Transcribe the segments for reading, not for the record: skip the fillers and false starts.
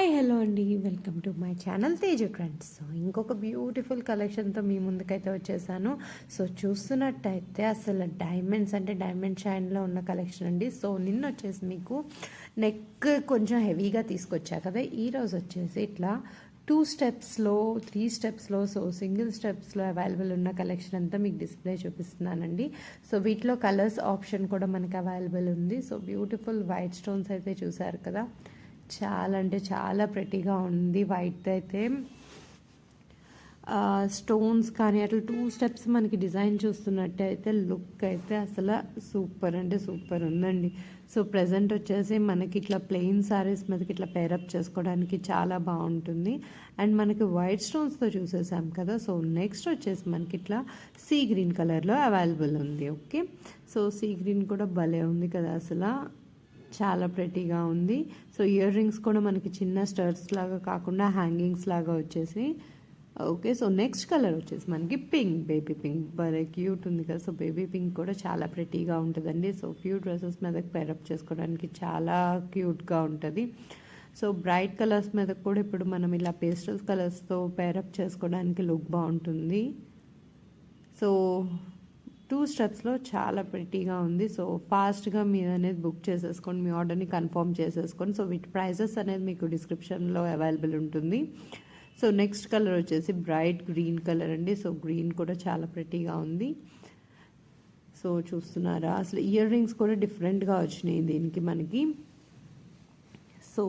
Hi hello అండి, welcome to my channel Teju trends. So ఇంకొక beautiful కలెక్షన్తో మీ ముందుకైతే వచ్చేసాను. సో చూస్తున్నట్టయితే అసలు డైమండ్స్ అంటే డైమండ్ షైన్లో ఉన్న కలెక్షన్ అండి. సో నిన్న వచ్చేసి మీకు నెక్ కొంచెం హెవీగా తీసుకొచ్చా కదా, ఈరోజు వచ్చేసి ఇట్లా 2 స్టెప్స్లో 3 స్టెప్స్లో సో సింగిల్ స్టెప్స్లో అవైలబుల్ ఉన్న కలెక్షన్ అంతా మీకు డిస్ప్లే చూపిస్తున్నానండి. సో వీటిలో కలర్స్ ఆప్షన్ కూడా మనకి అవైలబుల్ ఉంది. సో బ్యూటిఫుల్ వైట్ స్టోన్స్ అయితే చూసారు కదా, చాలా అంటే చాలా ప్రెటీగా ఉంది. వైట్ అయితే స్టోన్స్ కానీ అట్లా 2 స్టెప్స్ మనకి డిజైన్ చూస్తున్నట్టయితే లుక్ అయితే అసలు సూపర్ అంటే సూపర్ ఉందండి. సో ప్రజెంట్ వచ్చేసి మనకి ఇట్లా ప్లెయిన్ శారీస్ మీదకి ఇట్లా పేరప్ చేసుకోవడానికి చాలా బాగుంటుంది. అండ్ మనకి వైట్ స్టోన్స్తో చూసేసాం కదా. సో నెక్స్ట్ వచ్చేసి మనకి ఇట్లా సీ గ్రీన్ కలర్లో అవైలబుల్ ఉంది. ఓకే, సో సీ గ్రీన్ కూడా భలే ఉంది కదా, అసలు చాలా ప్రెటీగా ఉంది. సో ఇయర్ రింగ్స్ కూడా మనకి చిన్న స్టర్స్ లాగా కాకుండా హ్యాంగింగ్స్ లాగా వచ్చేసి ఓకే. సో నెక్స్ట్ కలర్ వచ్చేసి మనకి పింక్, బేబీ పింక్ భలే క్యూట్ ఉంది కదా. సో బేబీ పింక్ కూడా చాలా ప్రెటీగా ఉంటుందండి. సో ఫ్యూ డ్రెస్సెస్ మీద పేరప్ చేసుకోవడానికి చాలా క్యూట్గా ఉంటుంది. సో బ్రైట్ కలర్స్ మీద కూడా ఇప్పుడు మనం ఇలా పేస్టల్ కలర్స్తో పేరప్ చేసుకోవడానికి లుక్ బాగుంటుంది. సో 2 స్టెప్స్లో చాలా ప్రెటీగా ఉంది. సో ఫాస్ట్గా మీరు అనేది బుక్ చేసేసుకోండి, మీ ఆర్డర్ని కన్ఫర్మ్ చేసేసుకోండి. సో వీటి ప్రైజెస్ అనేది మీకు డిస్క్రిప్షన్లో అవైలబుల్ ఉంటుంది. సో నెక్స్ట్ కలర్ వచ్చేసి బ్రైట్ గ్రీన్ కలర్ అండి. సో గ్రీన్ కూడా చాలా ప్రెటీగా ఉంది. సో చూస్తున్నారా, అసలు ఇయర్ రింగ్స్ కూడా డిఫరెంట్గా వచ్చినాయి దీనికి మనకి. సో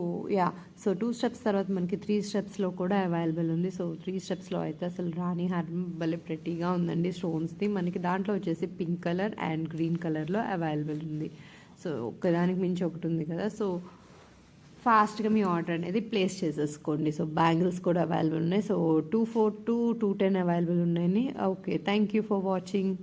సో 2 స్టెప్స్ తర్వాత మనకి 3 స్టెప్స్లో కూడా అవైలబుల్ ఉంది. సో 3 స్టెప్స్లో అయితే అసలు రాణి హారం భలే ప్రెటీగా ఉందండి స్టోన్స్ది. మనకి దాంట్లో వచ్చేసి పింక్ కలర్ అండ్ గ్రీన్ కలర్లో అవైలబుల్ ఉంది. సో ఒక్కదానికి మించి ఒకటి ఉంది కదా. సో ఫాస్ట్గా మీ ఆర్డర్ అనేది ప్లేస్ చేసేసుకోండి. సో బ్యాంగిల్స్ కూడా అవైలబుల్ ఉన్నాయి. సో 242, 210 అవైలబుల్ ఉన్నాయి. Okay, thank you for watching.